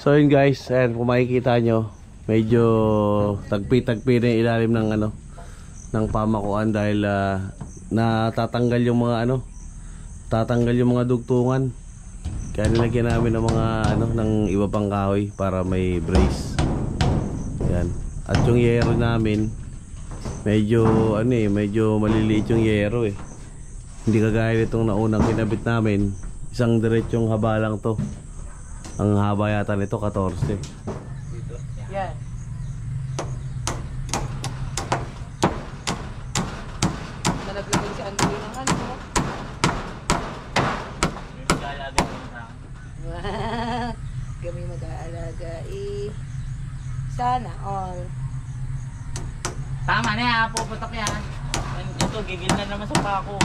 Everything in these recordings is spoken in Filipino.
So yun guys, ayan, kung makikita nyo, medyo tagpi-tagpi na yung ilalim ng ng pamakuan dahil natatanggal yung mga tatanggal yung mga dugtungan. Kaya nilagyan namin ng mga ng iba pang kahoy para may brace. Yan. At yung yero namin medyo medyo maliliit yung yero eh. Hindi kagaya nitong naunang kinabit namin. Isang diretsong haba lang to. Ang haba yata nito 14. Yan. Nalaglagan si Andrew ng kami mag-aalaga sana all. Tama na yan, puputok yan. Ito, gigil na naman sa pako.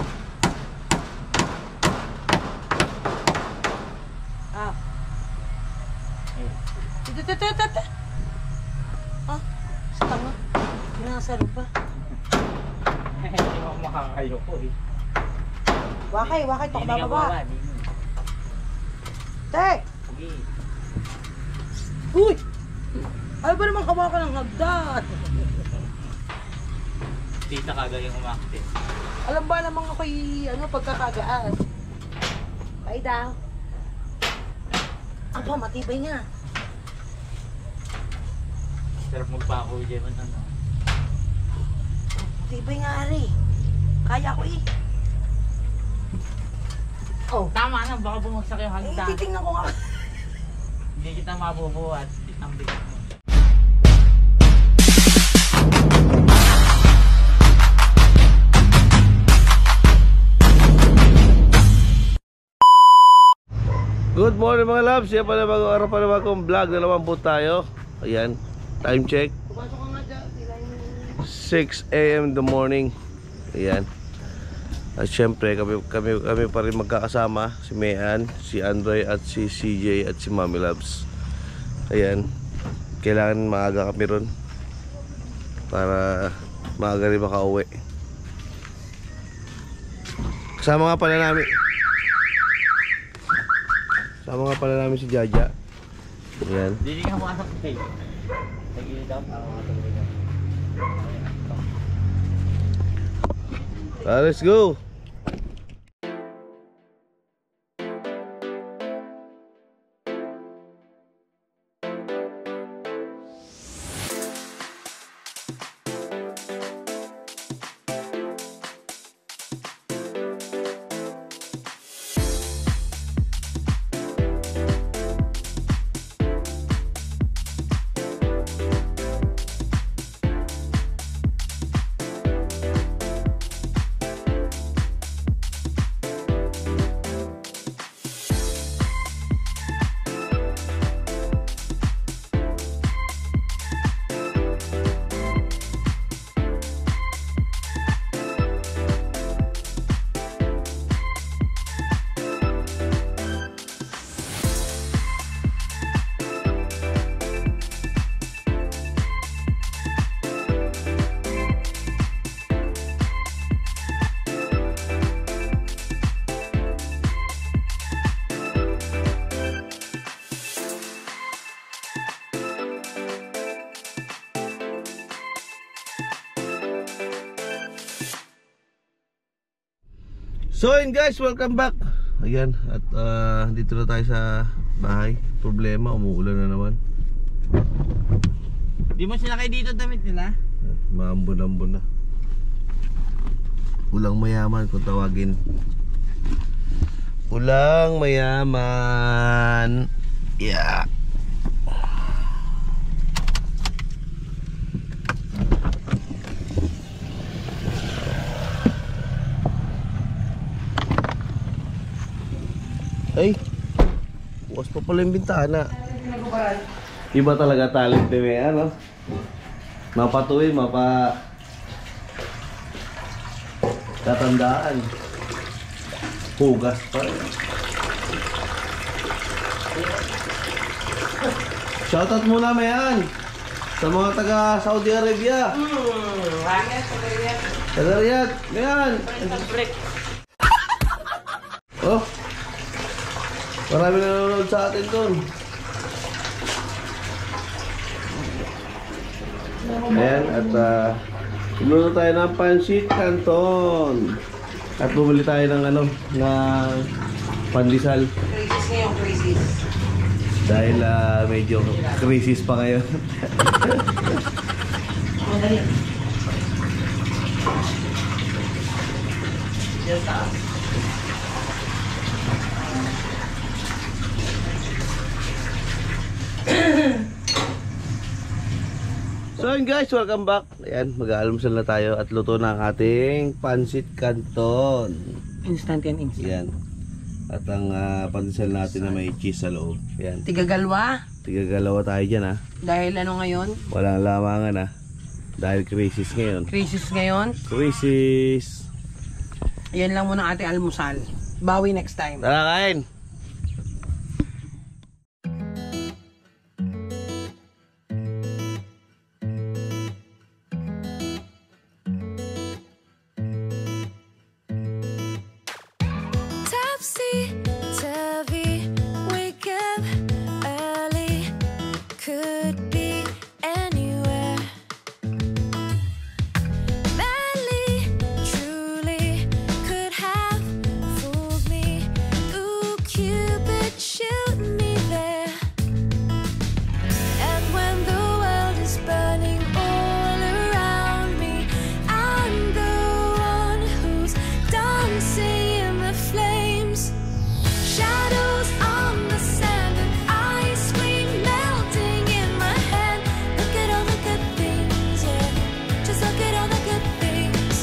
Tata. Tanga. Pinasalo pa. Hindi mo makakayo ko eh. Wakay, tok bababa. Tek! Okay. Uy! Ay ba naman hawakan ng hagdan? Dito kagayang umakit. Alam ba namang ako'y pagkakagaan? Ay daw. Aba, matibay nga. Sarap magpako dyan man Matibay nga, Ari. Kaya ko eh. Oh. Tama na, baka bumagsak yung hagdan. Titingnan ko nga. Hindi kita mabubuhat. Ang bigat mo. Good morning mga loves. Yan pala bagong araw pa naman akong vlog na naman po tayo. Ayan, time check 6 AM in the morning. Ayan. At syempre kami pa rin magkakasama. Si Mayan, si Androy at si CJ at si Mami Loves. Ayan. Kailangan maaga kami ron para maaga rin makauwi. Kasama nga pala namin si Jaja. Ayan. Hindi nga pumasok kayo. Tagilid daw para makatulog. Let's go. So yun guys, welcome back. Ayan, at dito na tayo sa bahay. Problema, umuulan na naman. Di mo sinakay dito damit nila? Maambon-ambon na. Ulang mayaman kung tawagin. Ulang mayaman. Yeah. Ay, bukas pa pala yung bintana. Iba talaga talent ni Mea, no? Mapatuwid, tatandaan. Hugas pa rin. Shoutout muna Mean sa mga taga Saudi Arabia. Taga Riyadh, Mean. Oh, marami nanonood sa atin doon. Ayan, at luto tayo ng pancit canton. At bumili tayo ng ano, ng pandesal. Crisis ngayon, crisis. Dahil medyo crisis pa ngayon. Madali. So yun guys, welcome back. Ayan, mag-aalmusal na tayo at luto na ang ating pancit canton. Instant yan, instant. Ayan. At ang pandesal natin na may cheese sa loob. Ayan. Tigagalwa. Tigagalawa tayo dyan ha. Dahil ano ngayon? Walang lamangan ha. Dahil crisis ngayon. Crisis ngayon. Crisis. Yan lang muna ating almusal. Bawi next time. Tara kain! Topsy-turvy, wake up early, could be anywhere. Badly, truly, could have fooled me. Ooh, Cupid, shoot me there. And when the world is burning all around me, I'm the one who's dancing in the flames. Shadows on the sand and ice cream melting in my hand. Look at all the good things, yeah. Just look at all the good things.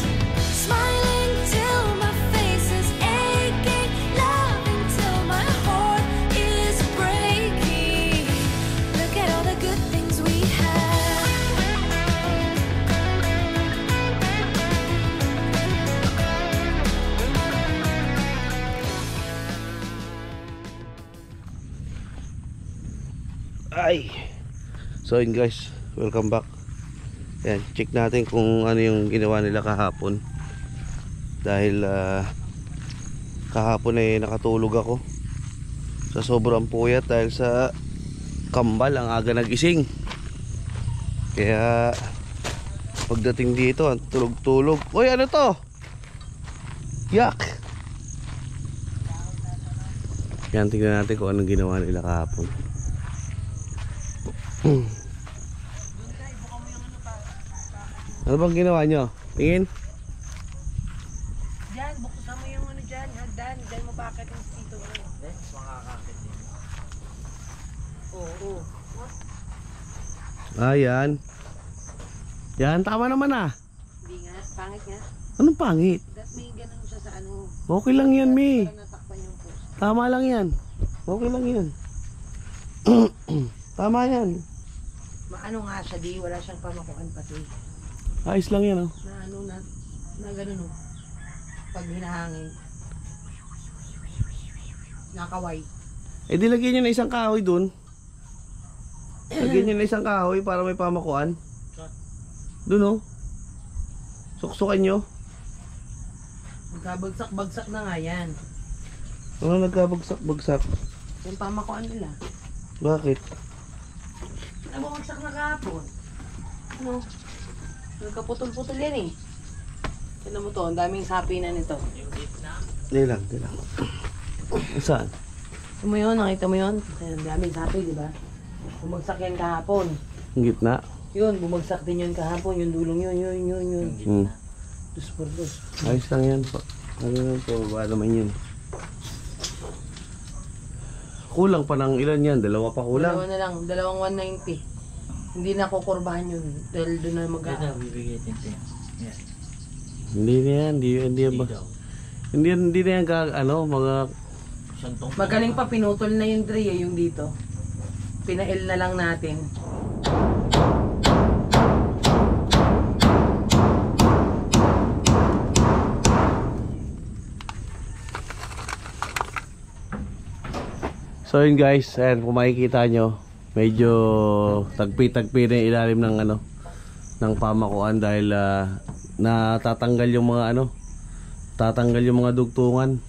Smiling till my face is aching, loving till my heart is breaking. Look at all the good things we have. Ay! So yun guys, welcome back. Ayan, check natin kung ano yung ginawa nila kahapon. Dahil kahapon ay nakatulog ako sa sobrang puyat dahil sa kambal, ang aga nagising. Kaya pagdating dito, ang tulog-tulog. Uy, ano to? Yak! Yan, tingnan natin kung anong ginawa nila kahapon. Ano bang ginawa nyo? Tingin? Diyan, buksan mo yung ano dyan, hagdan. Diyan mo bakit yung sito. Makakakit din. Oo. Ayan. Yan, tama naman ah. Hindi nga, pangit nga. Anong pangit? That may ganun siya sa ano. Okay lang yan, Mi. Parang natakpan yung post. Tama lang yan. Okay lang yan. Tama yan. Maano nga siya, di wala siyang pamakuan pati. Ayos lang yan, oh. Na ano na ganun oh. Pag hinahangin. Nakaway. Eh di lagyan nyo na isang kahoy dun. Lagyan nyo na isang kahoy para may pamakuan. Dun, oh. Suksukan nyo. Magkabagsak-bagsak na nga yan. Ano nagkabagsak-bagsak? Yung pamakuan nila. Bakit? Nabumagsak na kahapon. Ano? Nagkaputol-putol yan eh. Tignan mo to, ang daming sapi na nito. Di lang. Saan? Tignan mo yun, nakita mo yun? Ang daming sapi, di ba? Bumagsak yan kahapon. Ang gitna. Yun, bumagsak din yun kahapon. Yung dulong yun. Hmm. Dus por dos. Ayos lang yan po. Ano lang po, baba naman yun. Kulang pa ng ilan yan? Dalawa pa kulang. Dalawa na lang, dalawang 190. Hindi na kukurbahan yun. Dahil doon na Ito, bibigay din siya. Yan. Hindi na yan, hindi yan ba? Daw. Hindi na yan mga... Santong. Magaling pa, pinutol na yung tray eh, yung dito. Pinail na lang natin. So yun guys, ayan, kung makikita nyo, medyo tagpi-tagpi na yung ilalim ng ng pamakuan dahil natatanggal yung mga tatanggal yung mga dugtungan.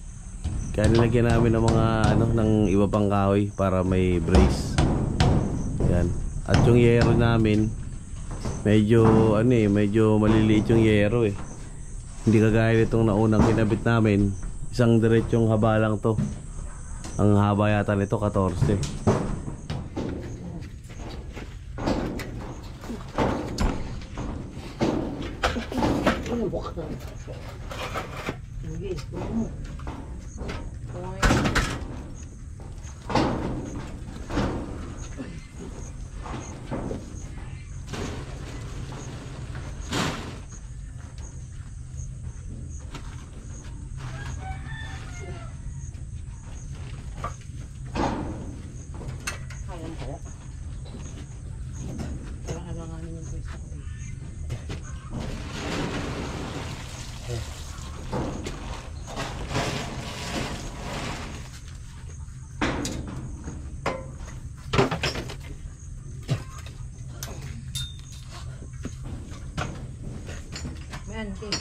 Kaya nilagyan namin ng mga ng iba pang kahoy para may brace. Yan. At yung yero namin medyo ano eh, medyo maliliit yung yero eh. Hindi kagaya nitong naunang kinabit namin, isang diretsong haba lang to. Ang haba yata nito 14. Ayan, okay.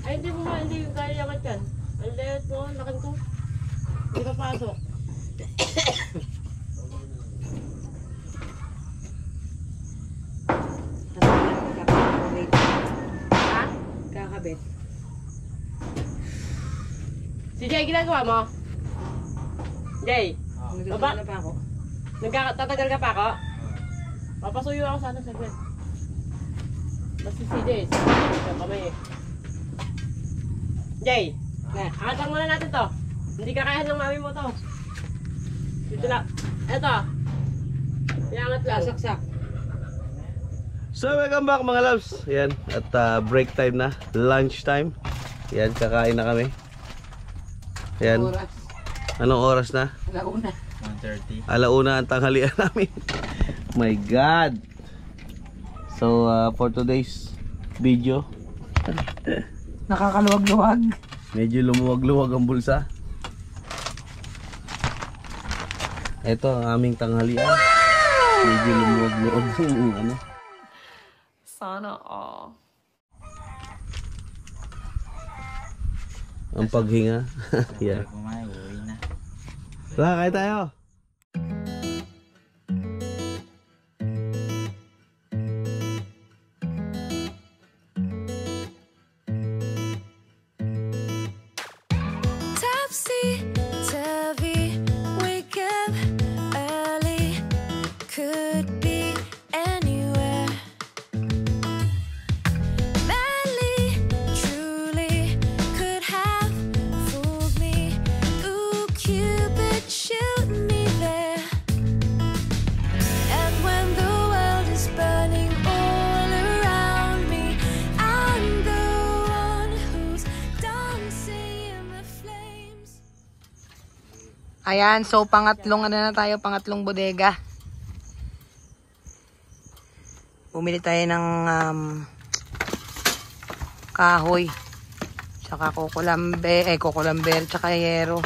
Ay, hindi mo nga, hindi yung kaya yakat yan. Ang layot mo, lakan ko. Hindi ka pasok. Ha? Kakabit. Si Jay, ginagawa mo? Jay, Nagtatagal na pa ako. tatagal ka pa ako? Papasuyo ako sana saglit. Basta si Jay, sa kamay eh. Jay, akatang muna natin to. Hindi kakayahan ng mami mo to. Dito na. Eto. Iangat lang. Saksak. So welcome back mga loves. Yan, at break time na, lunch time. Yan, kakain na kami. Yan. Oras. Anong oras na? Alauna. 1:30. Alauna ang tanghalian namin. My God. So for today's video, Nakakaluwag-luwag. medyo lumuwag-luwag ang bulsa. Ito ang aming tanghalian. Medyo lumuwag-luwag yung ano. Sana all. Ang paghinga. Yan. Kumain, uwi na. Tara, kain tayo. Topsy-turvy, wake up early, could be anywhere. Madly, truly, could have fooled me. Ooh, Cupid, shoot me there. And when the world is burning all around me, I'm the one who's dancing in the flames. Ayan, so pangatlong ano na tayo, pangatlong bodega. Bumili tayo ng kahoy. Tsaka kukulamber, tsaka yero.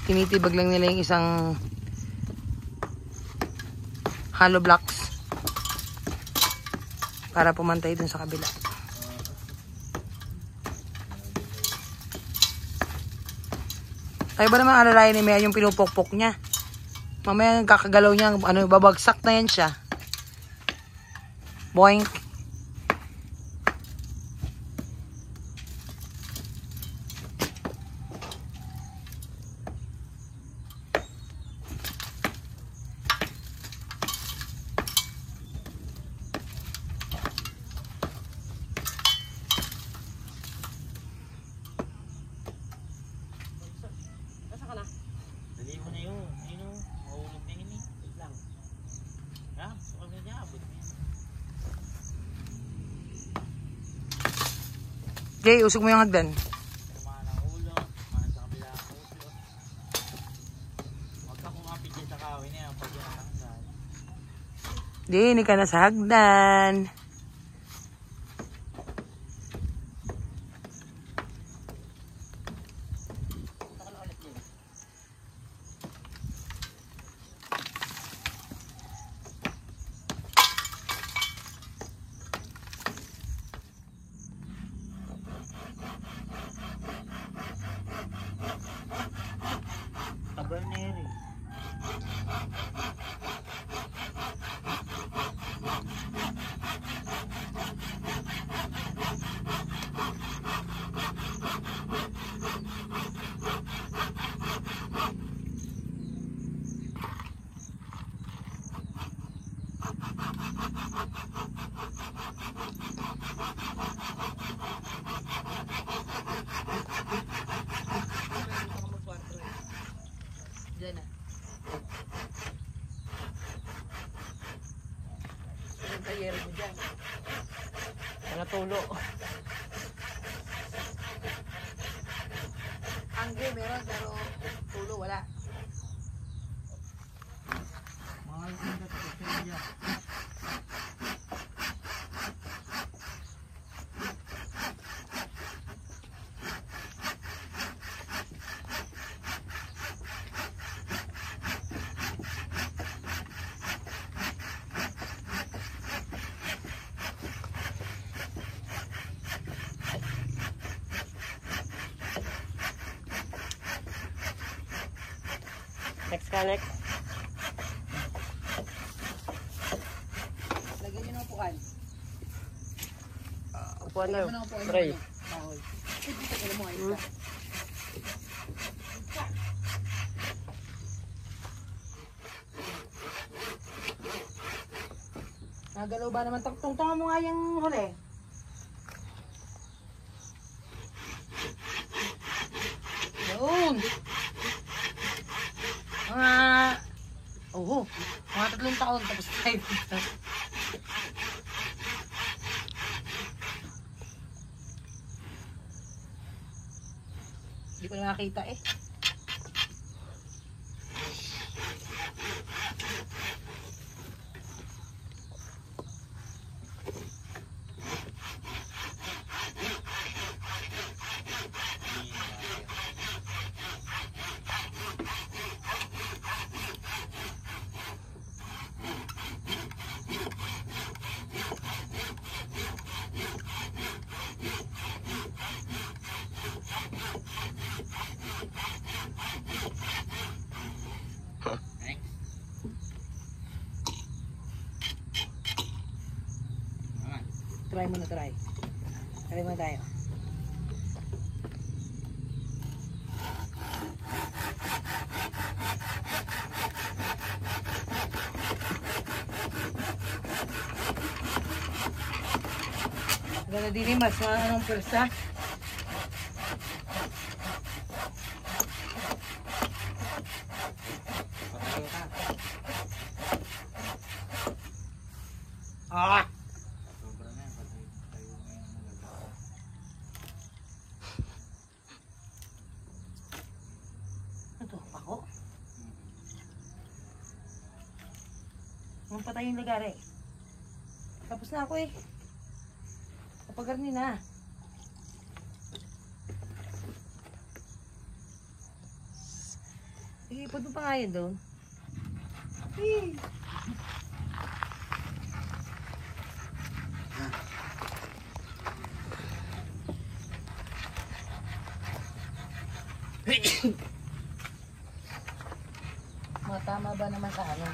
Tinitibag lang nila yung isang hollow blocks para pumantay dun sa kabila. Tayo ba naman alalayan ni Mea yung pinupokpok niya? Mamaya kakagalaw niya, babagsak na yan siya. Boink. Nasa ka na? Dali mo na yun. Ayun o. Mahulog na yun eh. Wait lang. Ha? So kami niya. Abot niya. Jay, usog mo yung hagdan. Tumaan ang ulo. Tumaan sa kabila ang ulo. Huwag ka kumapit dyan sa kawin na yan. Pag yan natanggal. Dini ka na sa hagdan. Kaldero mo dyan. Mga tulo. Angge meron, pero tulo wala. Mahal ko na ito sa niya. Next ka, next. Lagyan nyo ng upuan. Upuan na. Lagyan mo ng upuan. Tray. Bahoy. Dito ka mo, ayos ka. Nagalaw ba naman? Tungtungan mo nga yung huli. Yun! Mga 3 taon tapos tayo dito. Hindi ko na nakita eh. Try muna, try. Try muna tayo. Ganda din eh, mas anong pwersa. Ah! Sobra na yan. Tayo ngayon na nagawa. Ito, ako? Ang patay yung lagari. Tapos na ako eh. Kapagarni na. Ipod mo pa nga yun doon. Matama ba naman sa ano?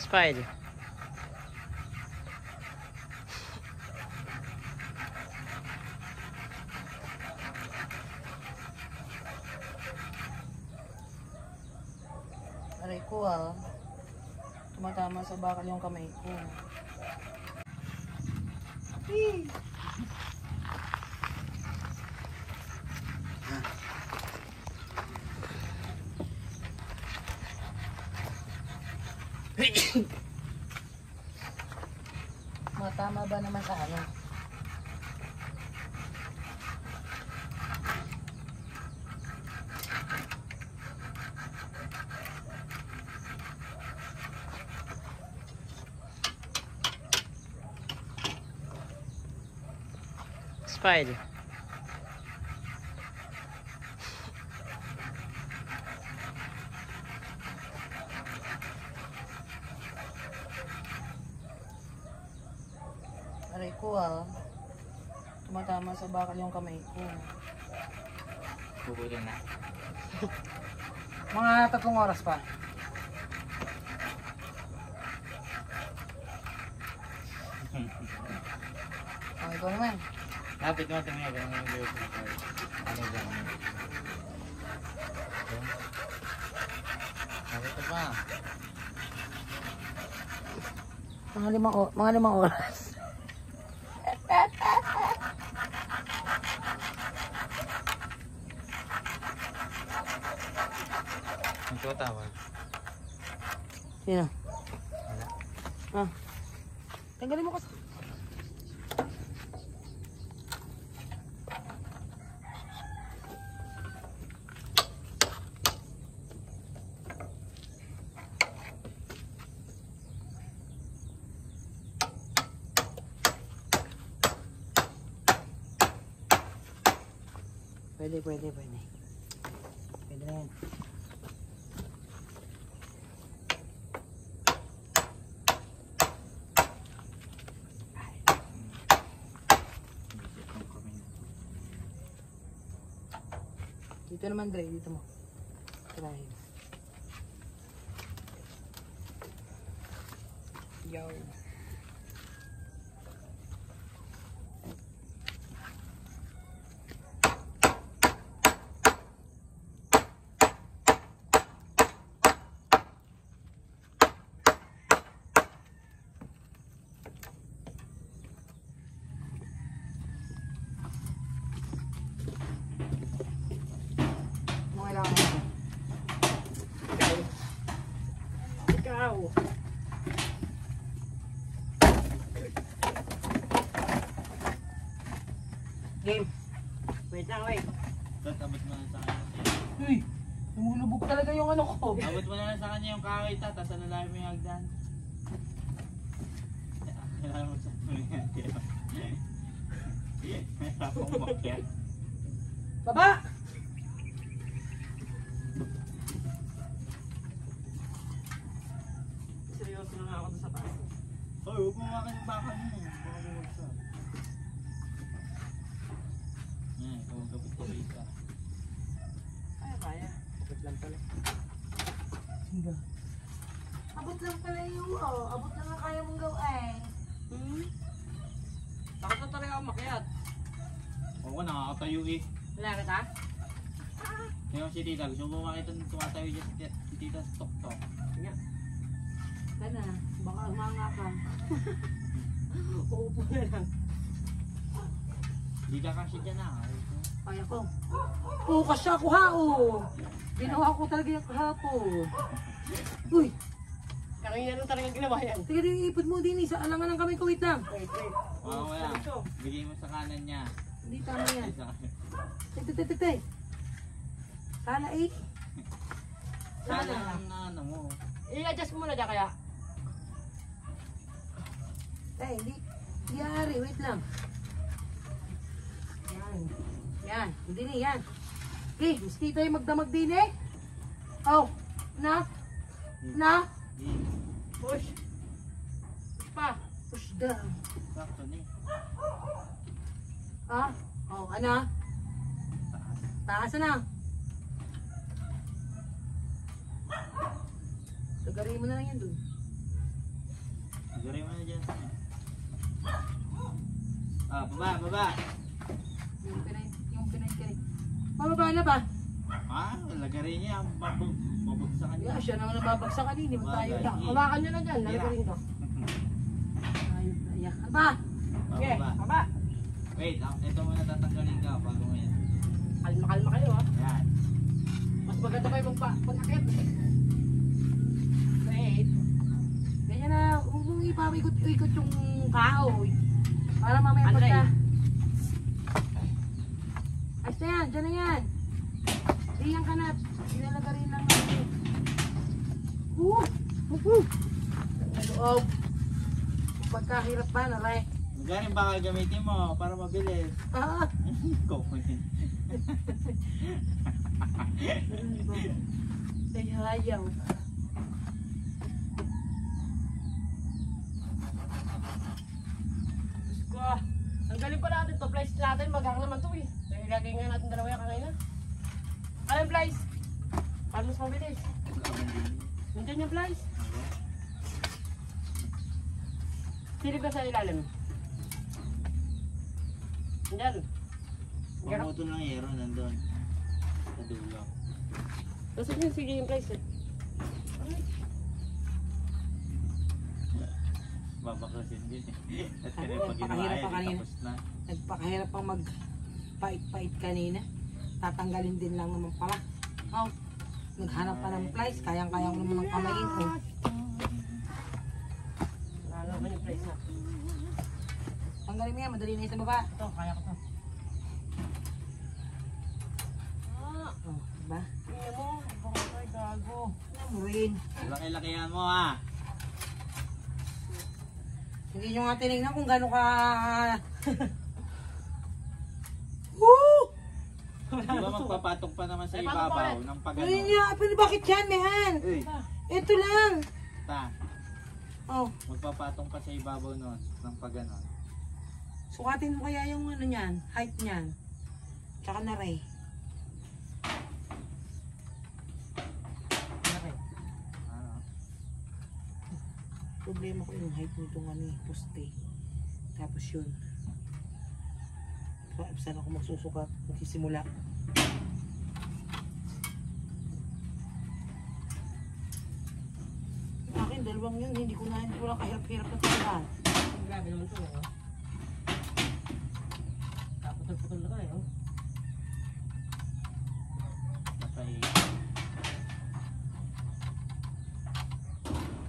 Spider. Aray ko ah. Tumatama sa bakal yung kamay ko. Matama ba naman sa ano? Spider. Aray ko ah. Tumatama sa bakal yung kamay ko. Bubulong na. Mga 3 oras pa. Okay ko naman. Lapit mo tingnan kung ano yung gawin ko. Ano dyan? Ito pa. Mga limang oras. Ang tumatawag. Sino? Ah. Tanggalin mo kasi. Pwede. Pwede na yan. Dito naman, Dre. Dito mo. Tirahin. Yo. Ikaw. Game. Wait lang, wait. Dot, abot mo na sa kanya. Uy! Lumulubog talaga yung ano ko. Abot mo na lang sa kanya yung kakita, tapos alalayan mo yung hagdan. Kailangan mo sa tulingan. Mahirap akong umakyat. Baba! Seryoso na nga ako sa taas. Oy, huwag mo makan yung baka mo. Baka bumagsak. Yan, kumagapit ko isa. Kaya. Kapit lang pala. Abot lang pala yung abot lang ang kaya mong gawin. Takot na talaga ako makiat. Oo, nakakatayo eh. Wala ka ta? Ngayon si Tita, gusto mo makita nung tumatayo dyan si Tita sa tok-tok. Kana, baka umanga ka. Uupo na lang. Hindi ka kasi dyan ah. Kaya ko. Oo, kasya ako ha, Ginawa ko talaga yung kahapon. Uy, Kanina lang talaga ginawa yan. sige din ipot mo din sa alangan ng kamay ko, wait lang. Wait. Oo, wala. Bigay mo sa kanan niya. Hindi tama yan. Sa Tay. Sana eh. Sana ang ano mo. I-adjust mo muna dyan kaya. Tay, hindi yari, wait lang. Yan, hindi na yan. Okay, miski tayo magdamag din eh. Oh, na? Push. Pa. Push down. Sakto ni. Ah, oh, ano? Taas na. Lagarin mo na lang yan dun. Lagarin mo na dyan. Ah, baba. Yung pinay. Mababa na ba? Ah, lagarin niya. Mabagsakan niya. Yeah, siya naman nababagsak kanina. Di ba tayo Bagay. lang? Hawakan nyo na dyan. Lalagarin ko. Ayun na yan. Ano ba? Okay, Baba. baba. Wait, ito muna tatanggalin ka bago mo yan. Kalma kayo ha. Yan. Mas maganda pa yung pag-akit. Wait. Ganyan na. Huwag mong ipapikot-ikot yung kahoy. Para mamaya Andre. pagka... Ayos na yan. Diyan na yan. Diyan ka na. Ilalagarin lang natin. Loob. Pagkahirap ba na, Ray? Magaling baka gamitin mo para mabilis. Ah! Kukunin. Ay, hayaw. Ang galing pa natin to. Flies natin. Maghang naman to eh. So, ilagay nga natin dalawa yung kanina. Ano yung flies? Paano mas mabilis? Nandiyan yung flies. Silip ka sa ilalim. Nandiyan. Pamutol ng hero nandun. Sa dulo. Nasaan yung sige yung flies eh? Babakasin din eh. At Ano, kanina pag ginawa napakahirap pa yan, kanina. tapos na. Nagpakahirap pang magpait-pait kanina. Tatanggalin din lang naman pala. Oh, naghanap pa ng plies. Kayang-kaya ko naman ng kamayin. Oh. Lalo ba yung place na? Tanggalin mo yan, madali na yung sa baba. Ito, kaya ko to. Oh, diba? Tingnan mo, bakit gago. Alam mo rin. Laki-lakihan mo ha. Hindi nyo nga tinignan kung gano'n ka... Woo! Di ba magpapatong pa naman sa ibabaw ng Ano pagano? niya? Bakit yan, Mehan? Uy, Ito lang. ta. Oh, Magpapatong pa sa ibabaw nun ng pagano. sukatin mo kaya yung ano niyan, height niyan. Tsaka na ray. Ano? Problema ko yung height nitong ano eh, poste. Tapos yun. Saan ako magsusukat? Magsisimula. Yung akin, dalawang yun. Hindi ko lang kahirap-hirap na talaga. Grabe naman to, oh. Kaputol-putol na ka eh, oh. Napay.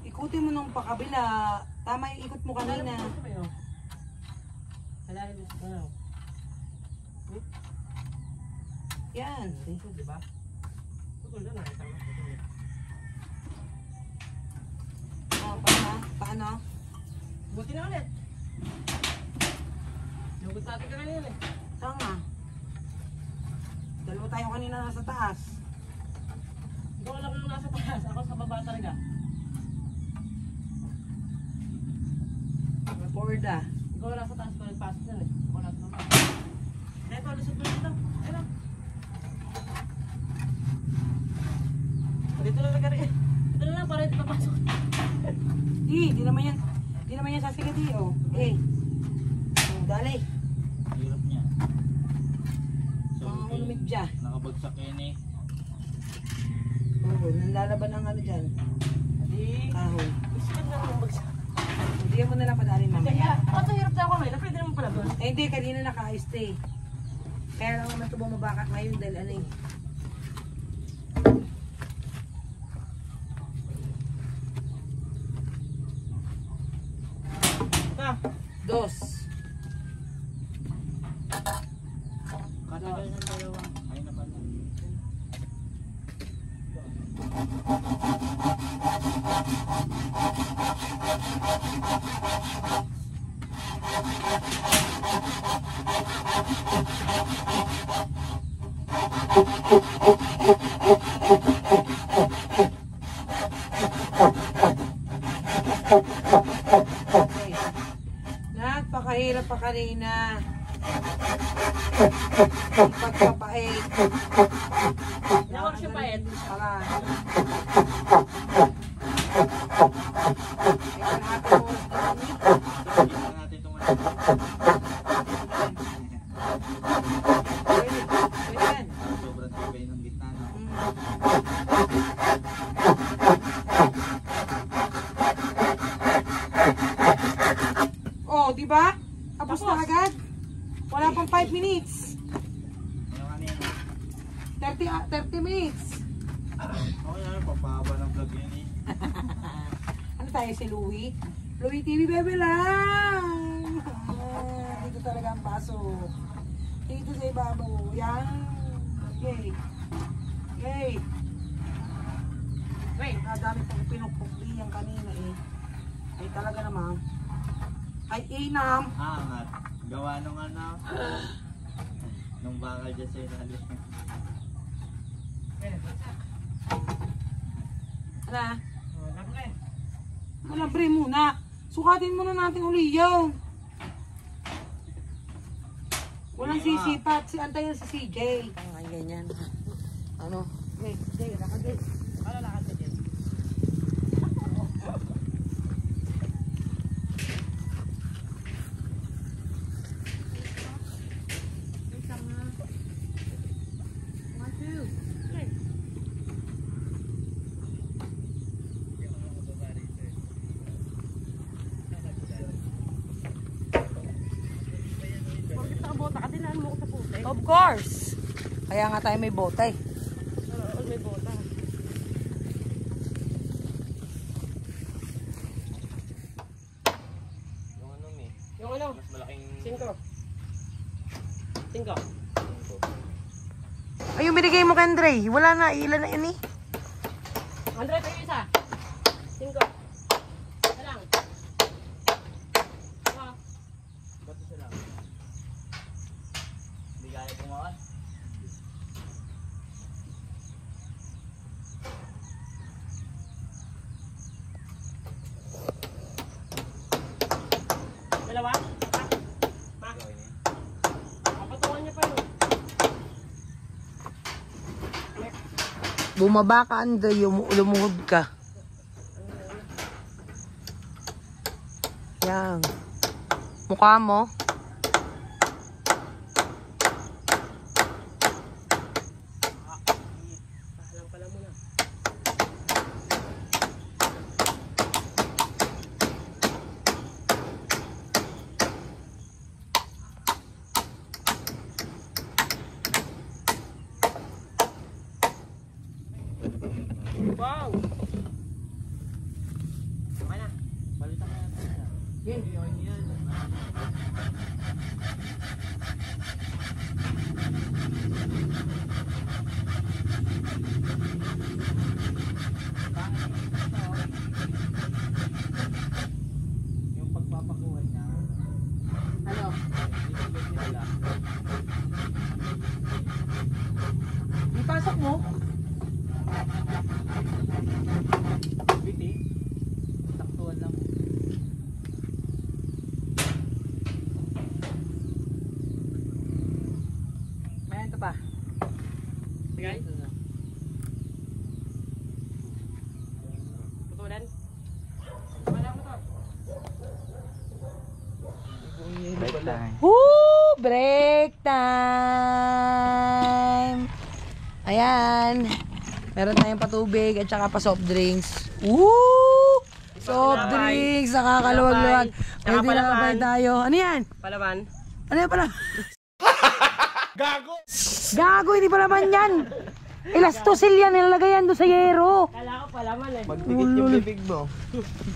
Ikutin mo ng pakabila. Tama yung ikot mo kanina. Kalahin mo sa ano. Yan. Ito, di ba? Putol na, nakita mo. Oh, paano? Buti na ulit. Lugot natin ka kanina eh. Tama. Dalawa tayo kanina nasa taas. Ikaw lang nung nasa taas, ako sa baba talaga. Reporda. Ikaw nasa taas ko nagpasok na eh. Ako nasa baba. Ito, lusot mo dito. Ayun. Dito na nagkari. Dito na lang para hindi papasok. Di naman yan sasigad di, oh. Eh. Oh, dali. Hirap niya. Mga ulumit dyan. Nakabagsak yan eh. Oo, nalalaban ang ano dyan. Hindi. Kahoy. Isipin na lang bagsak. Hindi mo na lang padalin mamaya. Kaya, ito hirap na ako ngayon. Pwede naman pala doon. Eh hindi, kanina naka-stay. Kaya lang naman ito bumabaka ngayon dahil ano eh. Ah, Dos. Katagal ng dalawa. Ay na pala. Okay. Nagpakahirap pa kanina. Pagpapait. Nawag siya pa eh. Pala. Ikaw natin mo. Tingnan natin itong ano. Pwede. Pwede yan. Sobrang tibay ng gitna. No? Oh, di ba? Tapos na agad. Wala pang 5 minutes. Ano kanina? 30 minutes. Okay na, papahaba ng vlog yan eh. Ano tayo si Louie? Louie TV bebe lang. Dito talaga ang pasok. Dito sa ibabaw. Yan. Yay. Yay. Wait. Nadami pang pinukpukli yan kanina eh. Ay talaga naman. Ay inam. Angat. Gawa nung ano. Nung bakal dyan sa ilalim. Ano? Oh, labre. Malabre muna. Sukatin muna natin uli yun. Walang Sige nga. sisipat. Antayin si CJ. Ay, ganyan. Ano? Okay, CJ, nakagay. Para lakad ka dyan. Of course. Kaya nga tayo may bota eh. May bota. Yung ano mi, Yung ano? mas malaking 5. 5. Ay, yung binigay mo kay Andre. Wala na. Ilan na yun eh. Andre, tayo isa. 5. Isa lang. bato siya lang. Hindi kaya kumakan. Dalawa? Ma? Papatungan niya pa yun. Bumaba ka, Andre. Lumuhod ka. Yan. Mukha mo. Pahalang pala muna. Wow! Okay na. Palitan na natin siya. Yan. Yung pagpapakuha niya, Ano? ibigay nila. Ipasok mo. Biti, saktuan lang. May ito pa. Sige. Putulan. Wala mo to. Break time. Woo! Break time! Ayan. Meron tayong patubig at saka pa soft drinks. Woo! Soft drinks. Nakakaluwag-luwag. Tsaka Pwede palaban. na ba tayo? Ano yan? Palaban. Ano yan pala? Gago, hindi pa naman yan. Elastosil yan, nilalagay yan doon sa yero. Kala ko palaman eh. Magdikit yung bibig mo.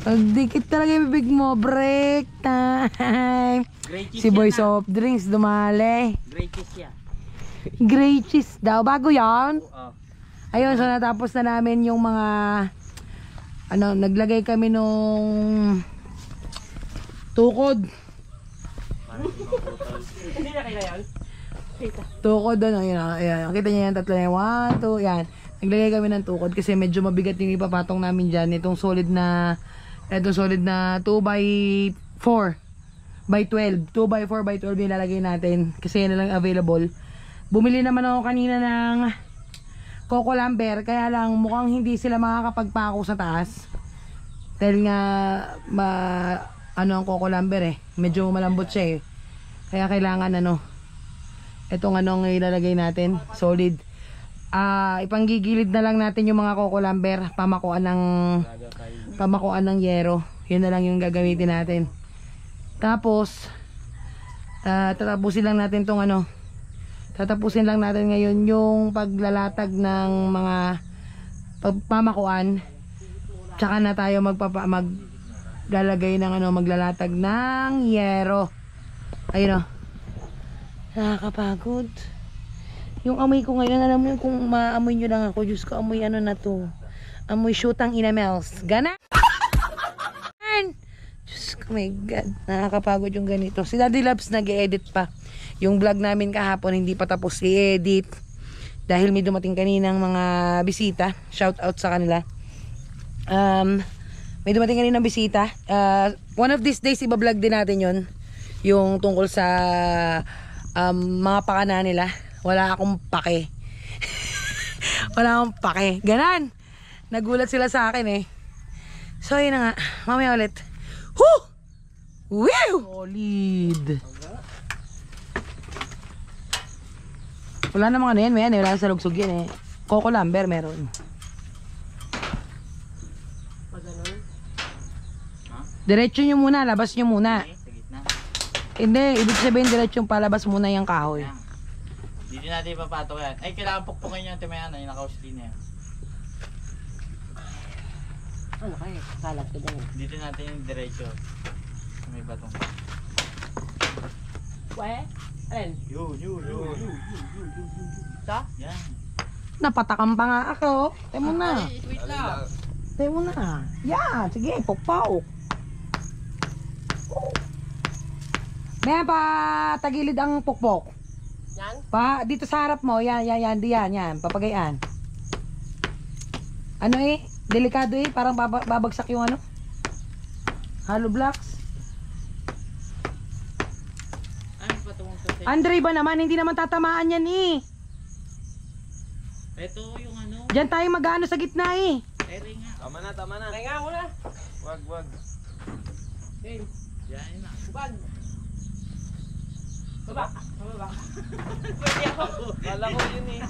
Pagdikit talaga yung bibig mo, break time. Great cheese Si Boy yan, Soft Drinks, dumali. Great cheese yan. Grey cheese daw, bago yan. Oo. Ayun, so natapos na namin yung mga, ano, naglagay kami nung tukod. Hindi na kaya yan. Tukod, ano, yun, ayan. Kita niyo yan, tatlo na yan. 1, 2, yan. Naglagay kami ng tukod kasi medyo mabigat yung ipapatong namin dyan. Itong solid na 2x4 by 12. 2x4 by 12 yung lalagay natin. Kasi yan na lang available. Bumili naman ako kanina ng Coco Lumber. Kaya lang mukhang hindi sila makakapagpako sa taas. Dahil nga, ano ang Coco Lumber eh. Medyo malambot siya eh. Kaya kailangan itong ang ilalagay natin, solid. Ipanggigilid na lang natin yung mga Coco Lumber, pamakuan ng yero. Yun na lang yung gagamitin natin. Tapos tatapusin lang natin tong tatapusin lang natin ngayon yung paglalatag ng mga pamakuan. Tsaka na tayo maglalagay ng maglalatag ng yero. Ayun nakakapagod. Yung amoy ko ngayon, alam mo kung maamoy nyo lang ako, Diyos ko, amoy na to. Amoy shootang inamels. Gana! Diyos ko, my God. Nakakapagod yung ganito. Si Daddy Labs nag-edit pa. Yung vlog namin kahapon, hindi pa tapos i-edit. Dahil may dumating kaninang mga bisita. Shout out sa kanila. May dumating kaninang bisita. One of these days, iba-vlog din natin yon. Yung tungkol sa mga pakana nila. Wala akong pake. Wala akong pake. Ganan. Nagulat sila sa akin eh. So yun na nga. Mamaya ulit. Woo! Woo! Solid. Wala namang yan. Wala sa lugsog yan eh. Coco Lumber meron. Diretso nyo muna. Labas nyo muna. Sa gitna. Hindi. Ibig sabihin diretso yung palabas muna yung kahoy. Dito natin ipapatok yan. Ay, kailangan pukpukin yung timayan. Yung nakausli na yan. Ano kayo? Kalat ka dyan. Dito natin yung diretso. May batong. Weh? Alin? Yun. Sa? Yan. Napatakam pa nga ako. Tayo mo na. Ay, wait lang. Tayo mo na. Yan, sige, pukpaok. May pa tagilid ang pukpok. Yan? Pa dito sa harap mo, yan, papagayaan. Ano delikado parang babagsak yung ano. Hollow blocks. Ay, patungong sa sa'yo. Andre ba naman, hindi naman tatamaan yan Ito yung ano. Diyan tayo mag-ano sa gitna Ay, nga. Tama na. Kaya nga muna. Wag. Game. Yan na. Bag. Baba. Pwede ako. Kala ko yun eh.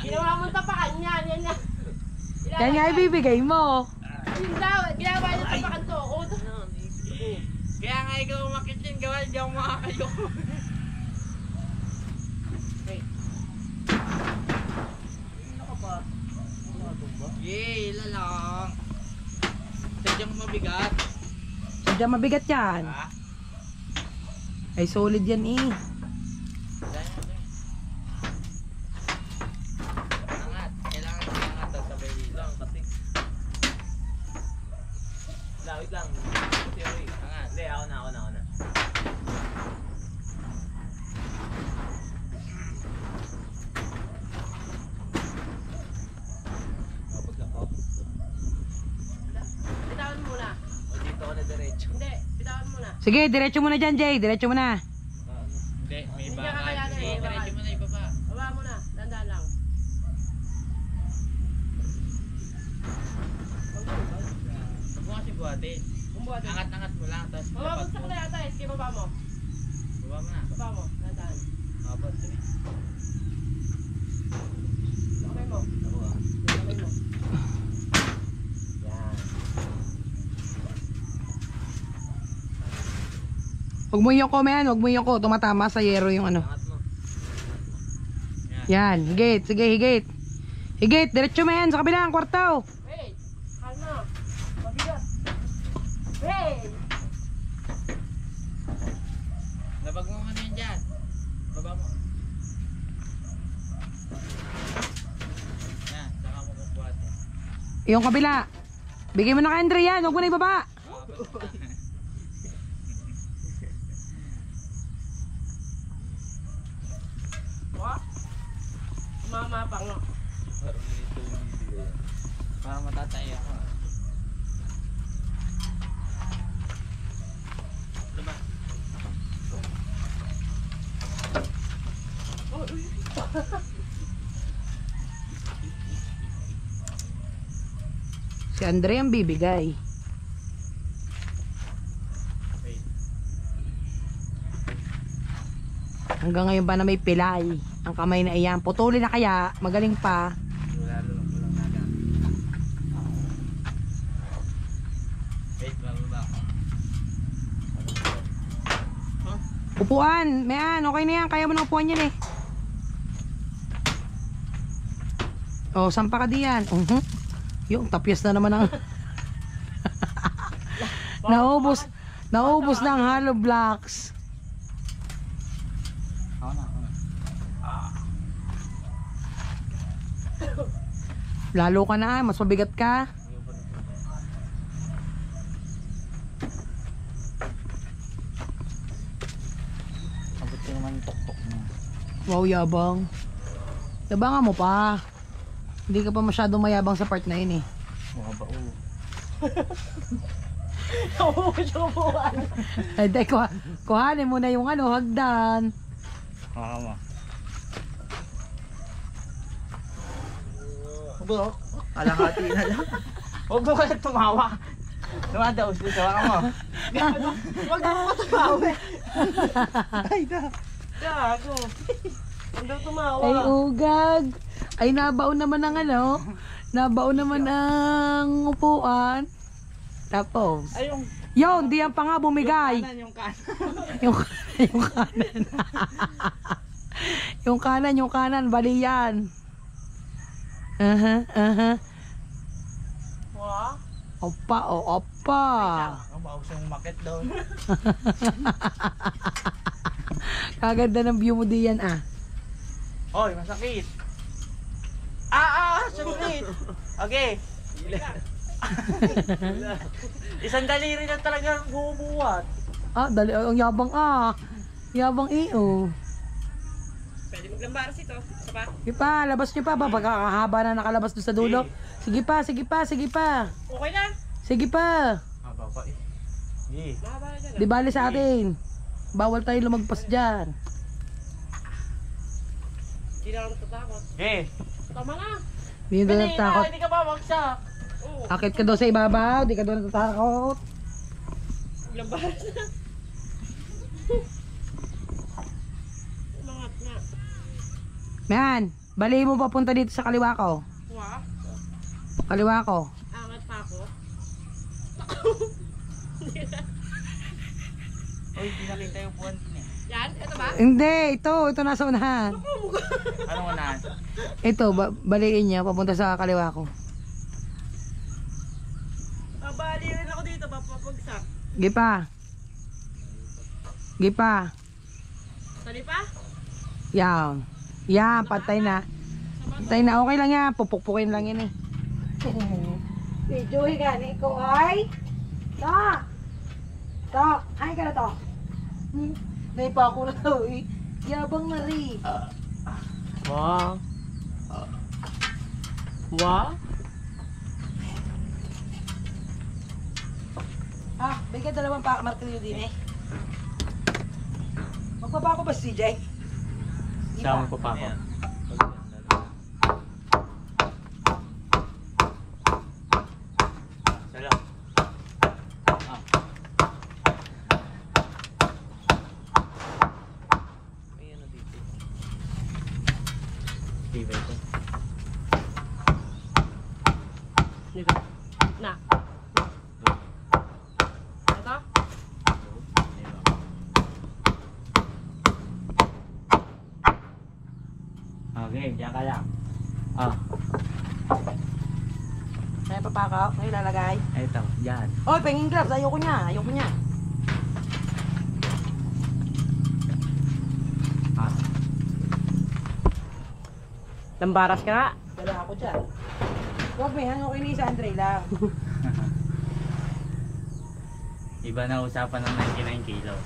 Ginawa mong tapakan yan. Yan na. Yan nga ibibigay mo. Yun daw. Ginawa niya tapakan to. Kaya nga ikaw umakit yun. Gawa, hindi ako makakayo. Yay, lalang. Sadyang mabigat. Sadyang mabigat yan. Ha? Ay solid yan Angat. Kailangan angat at sabay lang. Kasi. Wait lang. Angat. Hindi, ako na. Bitawan mo muna. O dito ako na diretso. Hindi. Bitawan mo muna. Sige, diretso mo na dyan, Jay. Diretso mo na. Hindi, may Hindi bakal. ka kakayanin, Sige, may bakal. diretso mo na ibaba. Baba mo na. Tandaan lang. Huwag mo kasi buhatin. Bumbuhat. Angat-angat mo lang. Tapos Mababagsak na yata. Sige, baba mo. Baba mo na. Baba mo. Tandaan. Abot. Sabay mo. Sabay mo. Huwag mo yung men. Huwag mo yung tumatama sa yero yung ano. Angat mo. Yan, higit. Sige, higit. Higit, diretso men. Sa kabilang kwartaw. Hey! Kalma! Mabigat! Hey! Labag mo muna yan dyan. Baba mo. Yan, saka mo kukuhatin. Yung kabila. Bigay mo na kay Andre yan. Huwag mo na ibaba. Wah! Mama pa nga. Para matatay ako. Diba? Si Andre ang bibigay. Wait. Hanggang ngayon ba na may pilay? Ang kamay na iyan. Putulin na kaya. Magaling pa. Lalo lang naga. Wait, bababa ako. Upuan. Mayan. Okay na yan. Kaya mo na upuan yan eh. Oh, sampa ka diyan. Yung tapyas na naman ang naubos na ang hollow blocks. Ako na. Lalo ka na, mas mabigat ka. Abot ko naman yung tok-tok mo. Wow, yabang. Yabangan mo pa. Hindi ka pa masyadong mayabang sa part na yun eh. Mga bao. Ay, di, kuhanin mo na yung ano, hagdan. Kama. Bro, alahati na lang. Huwag mo kaya tumawa. Dumadaos dito, waka mo. Huwag mo tumawa. Ay, da. Gago. Huwag daw tumawa. Ay, ugag. Ay, nabaon naman ang ano. Nabaon naman ang upuan. Tapos, Ay, yung Yun, di yan pa nga bumigay. Yung kanan. Yung kanan. Yung kanan, bali yan. Wow. Opa, opa. Ang bawas yung market doon. Kaganda ng view mo diyan ah. Oy, masakit. Sakit. Okay. Isang daliri na talaga bumubuhat. Dali, ang yabang Yabang iyo. Pwede maglambaras ito. Isa pa? Sige pa, labas nyo pa ba? Pagkakahaba na nakalabas doon sa dulo. Sige pa. Okay na. Sige pa. Baba eh. Sige. Mahaba na dyan. Di bali sa atin. Bawal tayo lumagpas dyan. Hindi na ako natatakot. Okay. Tama na. Hindi na natakot. Hindi ka ba magsak? Oo. Akit ka doon sa ibabaw, di ka doon natatakot. Maglambaras na. Umangat nga. Man, bali mo papunta dito sa kaliwa ko. Wow. Kaliwa ko. Angat pa ako. Oy, di nakita yung puwan niya. Yan, ito ba? Hindi, ito nasa unahan. Anong unahan? Ito, baliin niya papunta sa kaliwa ko. Babali rin ako dito, papapagsak. Gipa. Sali pa? Yan. Yan, patay na. Patay na, okay lang yan. Pupukpukin lang yan eh. Si Joey gani ko ay. To, ay ka na to. Naipa ako na to eh. Yabang na rin. Wow. Wow. Bigyan dalawang martilyo din eh. Magpapako ba si CJ? Sama ko pa ako. Sala. Ayan na dito. Diba ito? Dito. Na. Ito? Okay, diyan ka lang. May papakaw, may lalagay. Ito, diyan. Oy, penging gloves, ayoko niya. Lambaras ka nga. Wala ako dyan. Huwag may okay ni Andre lang. Iba na usapan ng 99 kilos.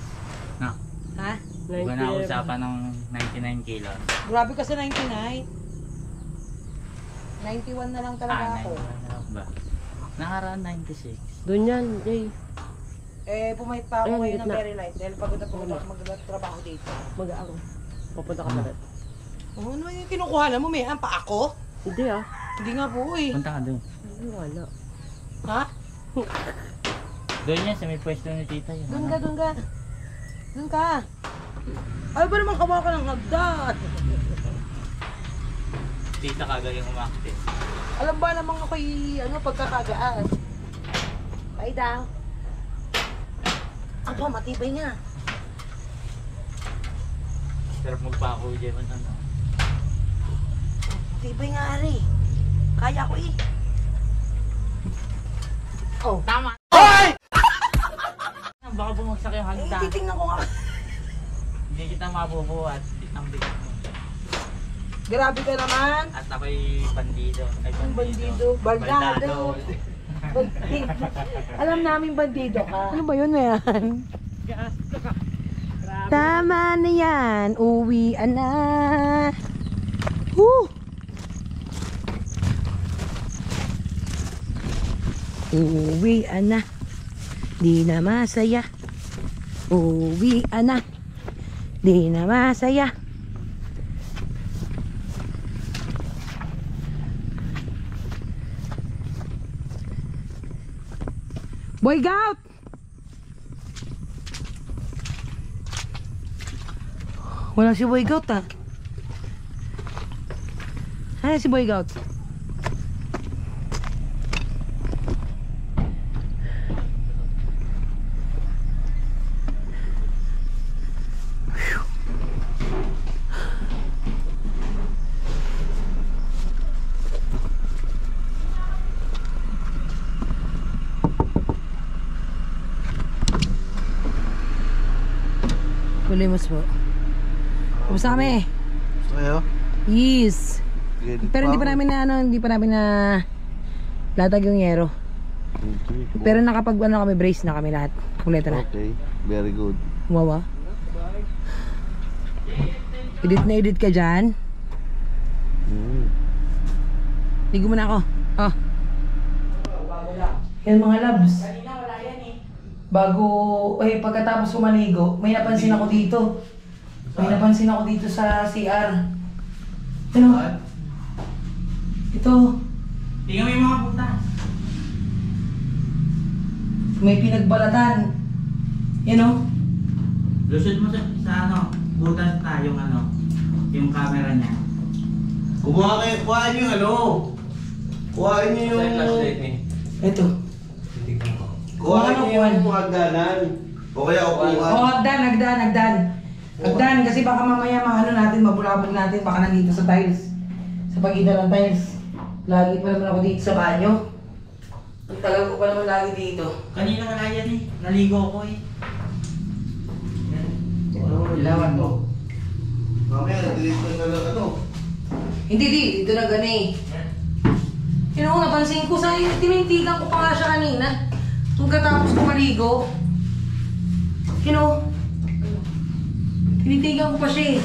No? Ha? Iba na usapan ng 99 kilos. Grabe ka sa 99. 91 na lang talaga ako. 91 na lang ba? Nakaraan 96. Doon yan, Jay. Pumayit pa ako Ayun, ngayon ng gitna. very light dahil pagod na pagod ako magtrabaho dito. Mag-aang. Papunta ka na. Ano yung kinukuha mo, may pa ako? Hindi ah. Hindi nga po eh. Punta ka doon. Hindi wala. Ha? Doon yan sa may pwesto ni tita yun. Doon ka. Doon ka. Ay ba naman kawa ka ng hagdan? Tita kagaya yung umakti. Alam ba naman ako'y pagkakagaan? Ay daw. Aba, matibay nga. Sarap magpako dyan. Ano? Matibay nga, Ari. Kaya ko eh. Oh. Tama! Hoy! Baka bumagsak yung hagdan. Titingnan ko nga. Hindi kita mabubuhat. Ang bigat mo. Grabe ka naman. At ako'y bandido. Ay, Ang bandido. Baldado. Alam namin bandido ka. Ano ba yun na yan? Gasto ka. Grabe. Tama na yan. Uwian na. Woo! Uwian na. Di na masaya. Uwian na. Di na masaya. Boy Gout! Wala si Boy Gout ah. Ano si Boy Gout? Kulimos po. Kumusta kami? Gusto kayo? Yes. Pero hindi pa namin na latag yung yero. Pero nakapag kami, brace na kami lahat. Kumpleto na. Okay, very good. Wawa. Edit ka dyan. Ligo mo na ako. Oh. Yan mga labs. Bago, pagkatapos kumaligo, may napansin ako dito. Sa CR. Ano? Ito. Tingnan mo yung mga butas. May pinagbalatan. Yan o. Lusot mo sa ano, butas na yung ano, yung camera niya. Kuhain yung ano. Kuhain niyo yung... Ito. Kuhain niyo yung hagdanan. O kaya upuan. Oh, hagdan. Kasi baka mamaya mabulabog natin. Baka nandito sa tiles. Sa pagitan ng tiles. Lagi pa naman ako dito sa banyo. Ang tagal ko pa naman lagi dito. Kanina ka na yan eh, naligo ko eh. Yan. Ilawan mo. Mamaya, delete ko na lang ano. Hindi, dito na gani. Yan o, napansin ko sa tinintigan ko pa nga siya kanina. Nung katapos ko maligo. Yan o. Tinitigan ko pa siya eh.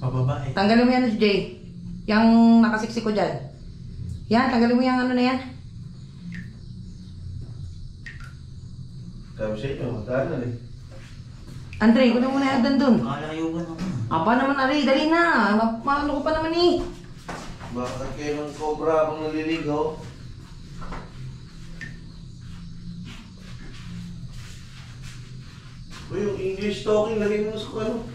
Pababa eh. Tanggalin mo yan, Jay. Yang nakasiksik ko dyan. Yan, tanggalin mo yung ano na yan. Sabi sa inyo, hagdanan eh. Andre, kunin mo na yung hagdan dun. Makalayo ba naman? Apa naman, Ari, dali na. Maano ko pa naman eh. Bakit kayo ng cobra habang naliligaw? Uy, yung English talking, lagay mo sa ano?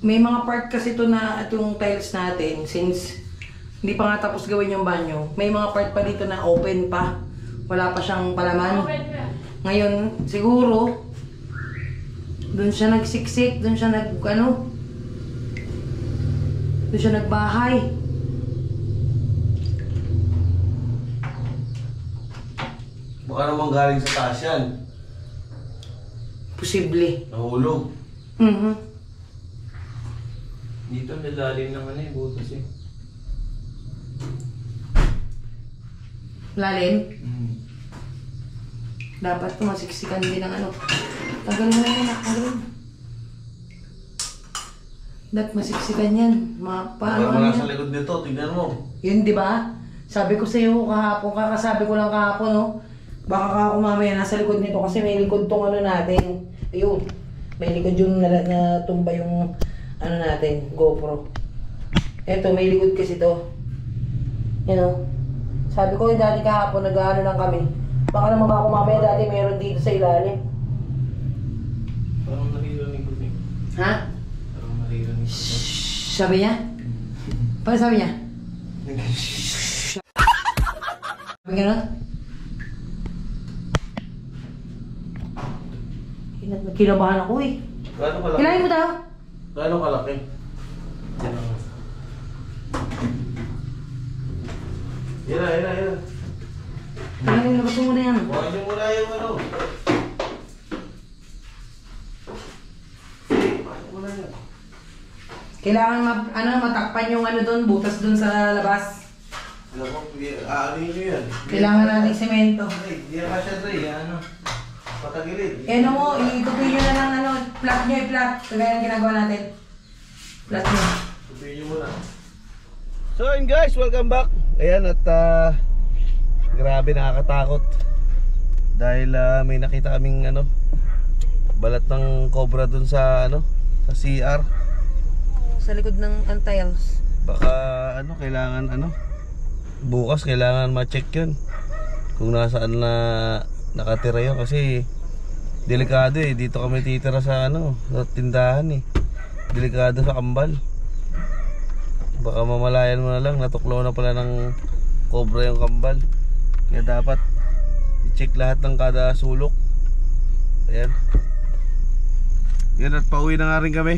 May mga part kasi ito na itong tiles natin, since hindi pa nga tapos gawin yung banyo, may mga part pa dito na open pa. Wala pa siyang palaman. Ngayon, siguro, doon siya nagsiksik, doon siya nagbahay. Baka naman galing sa taas yan. Posible. Nahulog. Dito nalalim ng ano yung butas eh. Lalim. Dapat ito masiksikan din ng ano. Tagal mo na yun, tagal. Dapat masiksikan yan. Baka naman nasa likod nito, tignan mo. Yun, di ba? Sabi ko sa iyo kahapon, kakasabi ko lang kahapon, no? Baka ako mamaya nasa likod nito kasi may likod tong ano natin. Ayun. May likod yung natumba yung ano natin, GoPro. Eto, may likod kasi to. Yan o. Sabi ko, dati kahapon, nag-ano lang kami. Baka naman ako mamaya dati meron dito sa ilalim. Parang naririnig ko eh. Ha? Parang naririnig ko. Sabi niya? Paano sabi niya? Sabi gano'n? Kinabahan ako eh. Gano'ng kalaki? Kailangan mo daw? Gano'ng kalaki? Yan na. Kailangan labas mo muna yan. Buhayin niyo muna yung ano. Buhayin muna yan. Kailangan matakpan yung ano doon, butas doon sa labas. Alam mo, aanin niyo yan. Kailangan natin semento. Hindi na kasya Dre, ano? Patagilid. Eh ano mo, itutuloy nyo na ng ano, flat nyo i-flat. Kagaya ang ginagawa natin. Flat nyo. Tutuin niyo muna. So yun guys, welcome back. Ayan at grabe nakakatakot. Dahil may nakita kaming ano, balat ng cobra dun sa ano, sa CR. Sa likod ng tiles. Baka ano, kailangan ano, bukas kailangan ma-check yun kung nasaan na nakatira yun kasi delikado eh. Dito kami titira sa ano, sa tindahan eh. Delikado sa kambal. Baka mamalayan mo na lang, natuklaw na pala ng cobra yung kambal. Kaya dapat i-check lahat ng kada sulok Ayan. Yan, at pauwi na nga rin kami.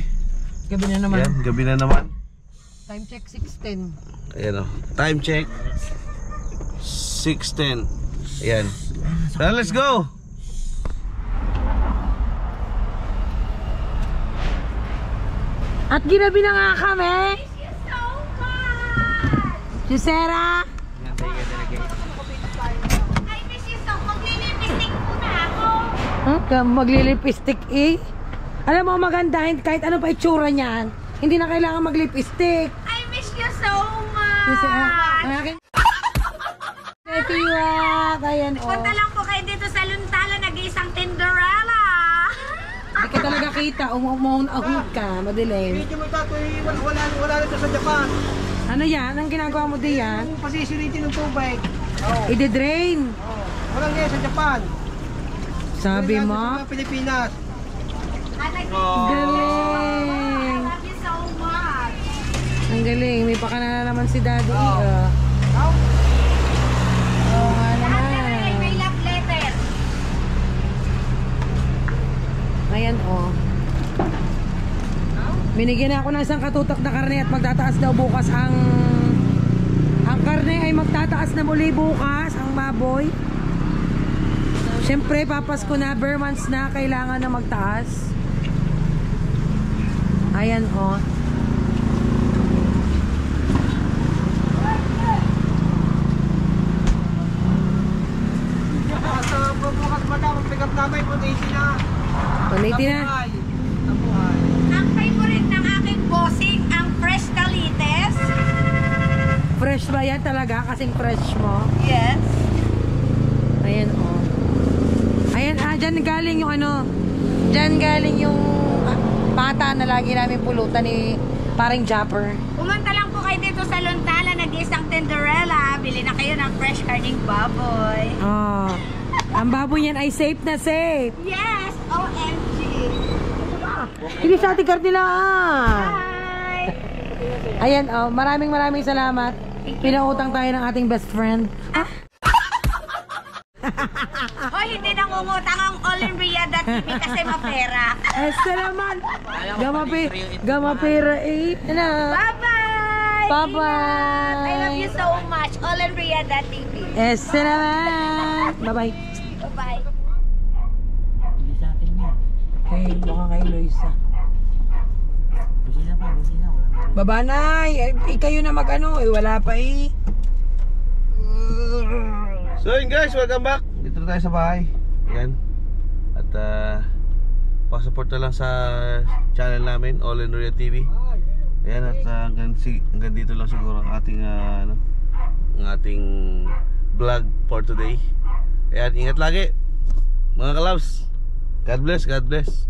Gabi na naman. Ayan, gabi na naman. Time check 6:10. Ayan o, time check 6:10. Ayan. So, let's go. At ginabi na nga kami. Jusera. I miss you so. Maglilipistik muna ako. Maglilipistik eh. Alam mo maganda kahit ano pa itsura niyan. Hindi na kailangan maglipistik. I miss you so much. Jusera, ang aking Petiwat. Ayan o. Punta lang po kayo dito sa Luntala, nag-iisang Tinderella. Hindi ka talaga kita. Umuhon-ahon ka. Madilim. Video mo tato, wala na sa Japan. Ano yan? Anong ginagawa mo diyan? Yung pasisiritin ng tubig. I-drain. Walang yan sa Japan. Sabi Sa mo? mga Pilipinas. Galing. Love you so much. Ang galing. May pakana naman si Daddy. Oo nga naman. May love letter. Ayan o. Binigyan ako ng isang katutak na karne at magtataas daw bukas ang karne ay magtataas na muli bukas ang baboy. Siyempre papasko na, bare months na, kailangan na magtaas. Ayan o. Sa bukas madam, pick up namin, 180 na. 180 na. Nabuhay. Ang favorite ng aking bossing, ang fresh Calites. Fresh ba yan talaga? Kasing fresh mo. Yes. Ayan o. Ayan, dyan galing yung ano. Dyan galing yung pata na lagi namin pulutan ni paring Japper. Pumunta lang po kayo dito sa Luntala, nag-iisang Tinderella. Bili na kayo ng fresh karning baboy. Oh. Ang baboy niyan ay safe na safe. Yes! OMG! Hindi sa ating card nila ah. Hi! Ayan oh, maraming salamat. Pinautang tayo ng ating best friend. Hoy, hindi nangungutang ang Olympiada.tv kasi mapera. Salamat. Gamapira eh. Ano? Bye-bye! Bye-bye. Ingat. I love you so much. Olympiada.tv. Salamat. Bye-bye. Bye-bye. Okay, baka kay Loisa. Babanay, kayo na mag-ano, wala pa eh. So yun guys, welcome back. Dito na tayo sa bahay. Ayan. At pa-support na lang sa channel namin, All in Ria TV. Ayan, at hanggang dito lang siguro ang ating ang ating vlog for today. Ayan, ingat lagi mga kalabs. God bless, God bless.